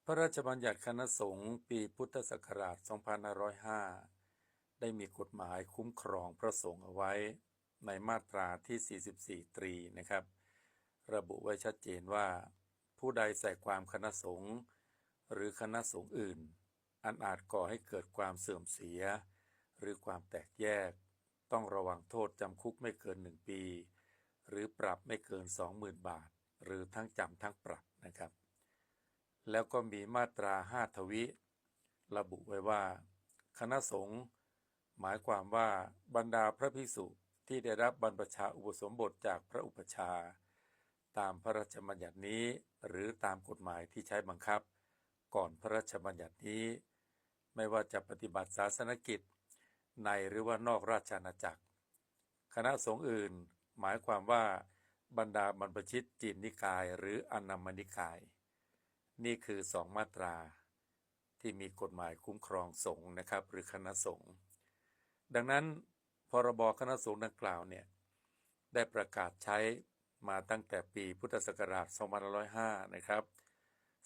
พระราชบัญญัติคณะสงฆ์ปีพุทธศักราช 2505 ได้มีกฎหมายคุ้มครองพระสงฆ์เอาไว้ในมาตราที่ 44 ตรีนะครับ ระบุไว้ชัดเจนว่าผู้ใดใส่ความคณะสงฆ์หรือคณะสงฆ์อื่นอันอาจก่อให้เกิดความเสื่อมเสียหรือความแตกแยกต้องระวังโทษจำคุกไม่เกิน1 ปีหรือปรับไม่เกิน 20,000 บาทหรือทั้งจำทั้งปรับนะครับแล้วก็มีมาตรา 5 ทวิระบุไว้ว่าคณะสงฆ์หมายความว่าบรรดาพระภิกษุที่ได้รับบรรพชาอุปสมบทจากพระอุปชฌาย์ตามพระราชบัญญัตินี้หรือตามกฎหมายที่ใช้บังคับก่อนพระราชบัญญัตินี้ไม่ว่าจะปฏิบัติศาสนกิจในหรือว่านอกราชอาณาจักรคณะสงฆ์อื่นหมายความว่าบรรดาบรรพชิตจีนนิกายหรืออนัมมนิกายนี่คือ2 มาตราที่มีกฎหมายคุ้มครองสงฆ์นะครับหรือคณะสงฆ์ดังนั้นพรบคณะสงฆ์ดังกล่าวเนี่ยได้ประกาศใช้มาตั้งแต่ปีพุทธศักราช 2505 นะครับ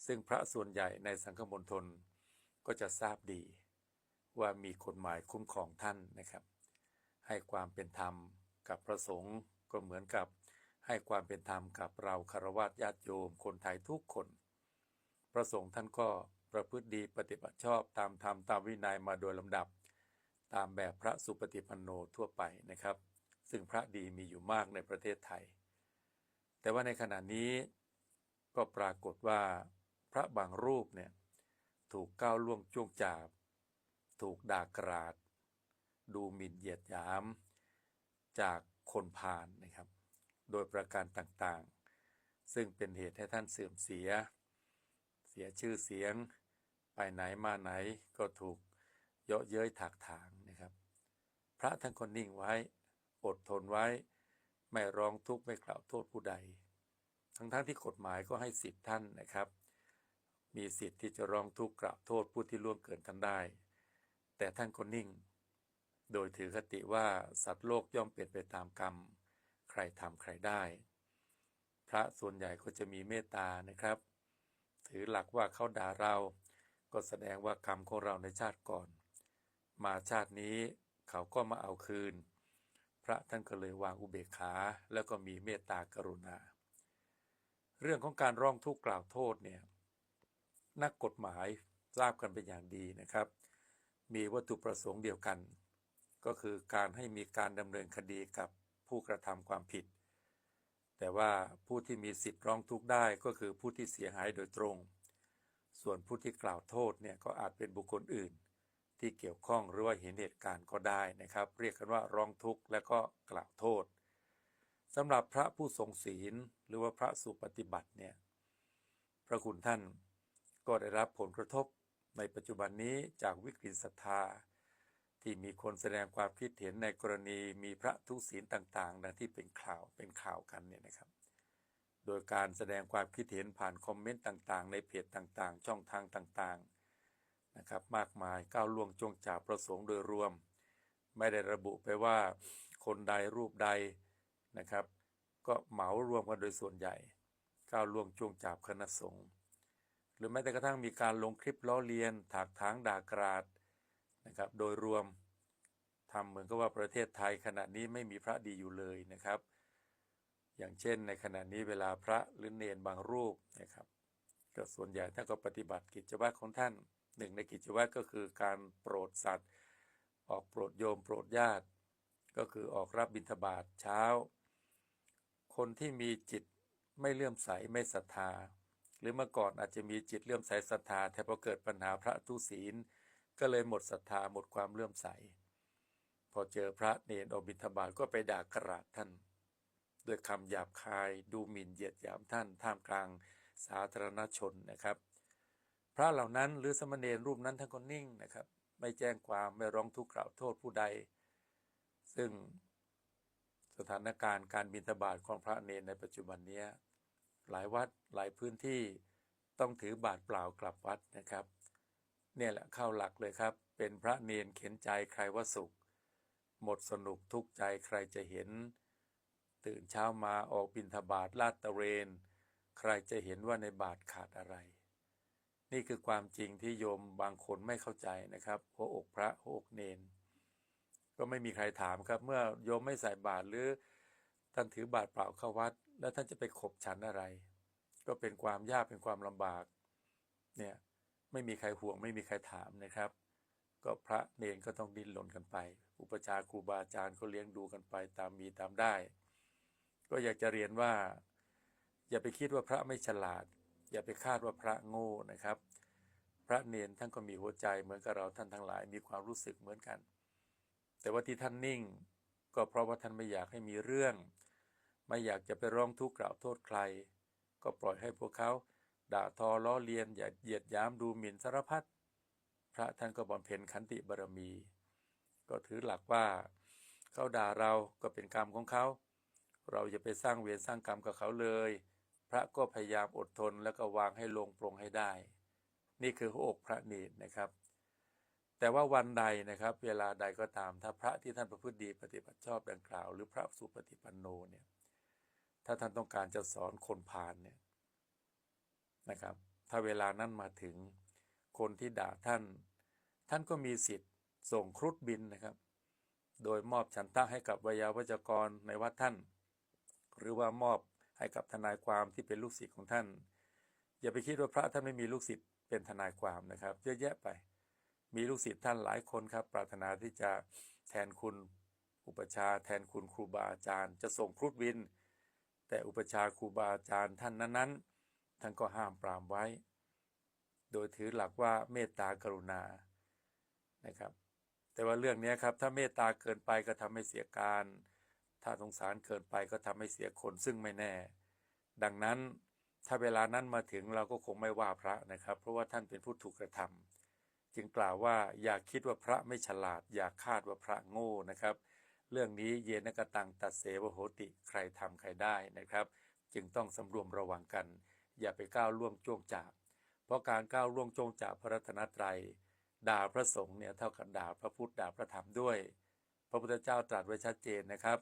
ซึ่งพระส่วนใหญ่ในสังฆมณฑลก็จะทราบดีว่ามีกฎหมายคุ้มครองท่านนะครับให้ความเป็นธรรมกับพระสงฆ์ก็เหมือนกับให้ความเป็นธรรมกับเราฆราวาสญาติโยมคนไทยทุกคนพระสงฆ์ท่านก็ประพฤติดีปฏิบัติชอบตามธรรมตามวินัยมาโดยลำดับตามแบบพระสุปฏิปันโนทั่วไปนะครับซึ่งพระดีมีอยู่มากในประเทศไทยแต่ว่าในขณะนี้ก็ปรากฏว่าพระบางรูปเนี่ยถูกก้าวล่วงจ้วงจาบถูกด่ากราดดูหมิ่นเหยียดหยามจากคนพาลนะครับโดยประการต่างๆซึ่งเป็นเหตุให้ท่านเสื่อมเสียชื่อเสียงไปไหนมาไหนก็ถูกเยาะเย้ยถากถางนะครับพระท่านก็นิ่งไว้อดทนไว้ไม่ร้องทุกข์ไม่กล่าวโทษผู้ใดทั้งที่กฎหมายก็ให้สิทธิท่านนะครับมีสิทธิ์ที่จะร้องทุกข์กล่าวโทษผู้ที่ล่วงเกินท่านได้แต่ท่านก็นิ่งโดยถือคติว่าสัตว์โลกย่อมเป็นไปตามกรรมใครทำใครได้พระส่วนใหญ่ก็จะมีเมตตานะครับถือหลักว่าเขาด่าเราก็แสดงว่ากรรมของเราในชาติก่อนมาชาตินี้เขาก็มาเอาคืนพระท่านก็เลยวางอุเบกขาแล้วก็มีเมตตากรุณาเรื่องของการร้องทุกข์กล่าวโทษเนี่ยนักกฎหมายทราบกันเป็นอย่างดีนะครับมีวัตถุประสงค์เดียวกันก็คือการให้มีการดำเนินคดีกับผู้กระทำความผิดแต่ว่าผู้ที่มีสิทธิ์ร้องทุกข์ได้ก็คือผู้ที่เสียหายโดยตรงส่วนผู้ที่กล่าวโทษเนี่ยก็อาจเป็นบุคคลอื่นที่เกี่ยวข้องหรือว่าเห็นเหตุการณ์ก็ได้นะครับเรียกกันว่าร้องทุกข์และก็กล่าวโทษสำหรับพระผู้ทรงศีลหรือว่าพระสุปฏิบัติเนี่ยพระคุณท่านก็ได้รับผลกระทบในปัจจุบันนี้จากวิกฤตศรัทธาที่มีคนแสดงความคิดเห็นในกรณีมีพระทุศีลต่างๆดังที่เป็นข่าวกันเนี่ยนะครับโดยการแสดงความคิดเห็นผ่านคอมเมนต์ต่างๆในเพจต่างๆช่องทางต่างๆนะครับมากมายก้าวล่วงจ้วงจาบพระสงฆ์โดยรวมไม่ได้ระบุไปว่าคนใดรูปใดนะครับก็เหมารวมกันโดยส่วนใหญ่ก้าวล่วงจ้วงจาบคณะสงฆ์หรือแม้แต่กระทั่งมีการลงคลิปล้อเลียนถากถางด่ากราดนะครับโดยรวมทำเหมือนกับว่าประเทศไทยขณะนี้ไม่มีพระดีอยู่เลยนะครับอย่างเช่นในขณะนี้เวลาพระหรือเณรบางรูปนะครับก็ส่วนใหญ่ท่านก็ปฏิบัติกิจวัตรของท่านหนึ่งในกิจวัตรก็คือการโปรดสัตว์ออกโปรดโยมโปรดญาติก็คือออกรับบิณฑบาตเช้าคนที่มีจิตไม่เลื่อมใสไม่ศรัทธาหรือเมื่อก่อนอาจจะมีจิตเลื่อมใสศรัทธาแต่พอเกิดปัญหาพระทุศีลก็เลยหมดศรัทธาหมดความเลื่อมใสพอเจอพระเณรออกบิณฑบาตก็ไปด่ากราดท่านด้วยคำหยาบคายดูหมิ่นเหยียดหยามท่านท่ามกลางสาธารณชนนะครับพระเหล่านั้นหรือสมณเณรรูปนั้นท่านก็นิ่งนะครับไม่แจ้งความไม่ร้องทุกข์กล่าวโทษผู้ใดซึ่งสถานการณ์การบิณฑบาตของพระเณรในปัจจุบันนี้หลายวัดหลายพื้นที่ต้องถือบาตรเปล่ากลับวัดนะครับเนี่ยแหละเข้าหลักเลยครับเป็นพระเณรเข็นใจใครว่าสุขหมดสนุกทุกข์ใจใครจะเห็นตื่นเช้ามาออกบิณฑบาตลาดตระเวนใครจะเห็นว่าในบาตรขาดอะไร นี่คือความจริงที่โยมบางคนไม่เข้าใจนะครับหัวอกพระหัวอกเนนก็ไม่มีใครถามครับเมื่อโยมไม่ใส่บาตรหรือท่านถือบาตรเปล่าเข้าวัดแล้วท่านจะไปขบฉันอะไรก็เป็นความยากเป็นความลำบากเนี่ยไม่มีใครห่วงไม่มีใครถามนะครับก็พระเนนก็ต้องดิ้นรนกันไปอุปชาครูบาอาจารย์ก็เลี้ยงดูกันไปตามมีตามได้ก็อยากจะเรียนว่าอย่าไปคิดว่าพระไม่ฉลาดอย่าไปคาดว่าพระโง่นะครับพระเนนท่านก็มีหัวใจเหมือนกับเราท่านทั้งหลายมีความรู้สึกเหมือนกันแต่ว่าที่ท่านนิ่งก็เพราะว่าท่านไม่อยากให้มีเรื่องไม่อยากจะไปร้องทุกข์กล่าวโทษใครก็ปล่อยให้พวกเขาด่าทอล้อเลียนอย่าเหยียดหยามดูหมิ่นสารพัดพระท่านก็บำเพ็ญขันติบารมีก็ถือหลักว่าเขาด่าเราก็เป็นกรรมของเขาเราอย่าไปสร้างเวรสร้างกรรมกับเขาเลยพระก็พยายามอดทนแล้วก็วางให้ลงปลงให้ได้นี่คือหัวอกพระเนรนะครับแต่ว่าวันใดนะครับเวลาใดก็ตามถ้าพระที่ท่านประพฤติดีปฏิบัติชอบดังกล่าวหรือพระสุปฏิปันโนเนี่ยถ้าท่านต้องการจะสอนคนพาลเนี่ยนะครับถ้าเวลานั้นมาถึงคนที่ด่าท่านก็มีสิทธิ์ส่งครุฑบินนะครับโดยมอบฉันทะให้กับไวยาวัจกรในวัดท่านหรือว่ามอบให้กับทนายความที่เป็นลูกศิษย์ของท่านอย่าไปคิดว่าพระท่านไม่มีลูกศิษย์เป็นทนายความนะครับเยอะแยะไปมีลูกศิษย์ท่านหลายคนครับปรารถนาที่จะแทนคุณอุปชาแทนคุณครูบาอาจารย์จะส่งครุฑบินแต่อุปชาครูบาอาจารย์ท่านนั้นท่านก็ห้ามปรามไว้โดยถือหลักว่าเมตตากรุณานะครับแต่ว่าเรื่องนี้ครับถ้าเมตตาเกินไปก็ทำให้เสียการถ้าสงสารเกินไปก็ทำให้เสียคนซึ่งไม่แน่ดังนั้นถ้าเวลานั้นมาถึงเราก็คงไม่ว่าพระนะครับเพราะว่าท่านเป็นผู้ถูกกระทำจึงกล่าวว่าอย่าคิดว่าพระไม่ฉลาดอย่าคาดว่าพระโง่นะครับเรื่องนี้เยนกตังตัดเสวโหติใครทำใครได้นะครับจึงต้องสำรวมระวังกันอย่าไปก้าวล่วงจ้วงจับเพราะการก้าวล่วงจ้วงจับพระรัตนตรัยด่าพระสงฆ์เนี่ยเท่ากับด่าพระพุทธด่าพระธรรมด้วยพระพุทธเจ้าตรัสไว้ชัดเจนนะครับ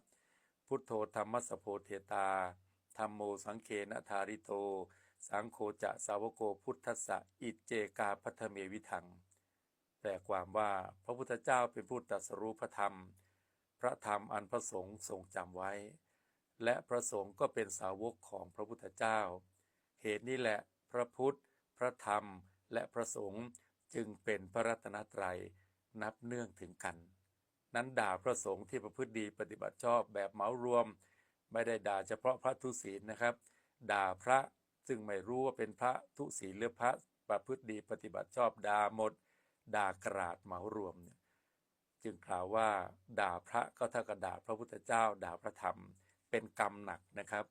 พุทโธธรรมสโพเทตาธัมโมสังเคนะธาริโตสังโฆจะสาวโกพุทธัสสะอิจเจกาพัทเมวิทังแปลความว่าพระพุทธเจ้าเป็นผู้ตรัสรู้พระธรรมพระธรรมอันพระสงฆ์ทรงจำไว้และพระสงฆ์ก็เป็นสาวกของพระพุทธเจ้าเหตุนี้แหละพระพุทธพระธรรมและพระสงฆ์จึงเป็นพระรัตนตรัยนับเนื่องถึงกันนั้นด่าพระสงฆ์ที่ประพฤติดีปฏิบัติชอบแบบเหมารวมไม่ได้ด่าเฉพาะพระทุศีลนะครับด่าพระซึ่งไม่รู้ว่าเป็นพระทุศีลหรือพระประพฤติดีปฏิบัติชอบด่าหมดด่ากราดเหมารวมจึงกล่าวว่าด่าพระก็เท่ากับด่าพระพุทธเจ้าด่าพระธรรมเป็นกรรมหนักนะครับ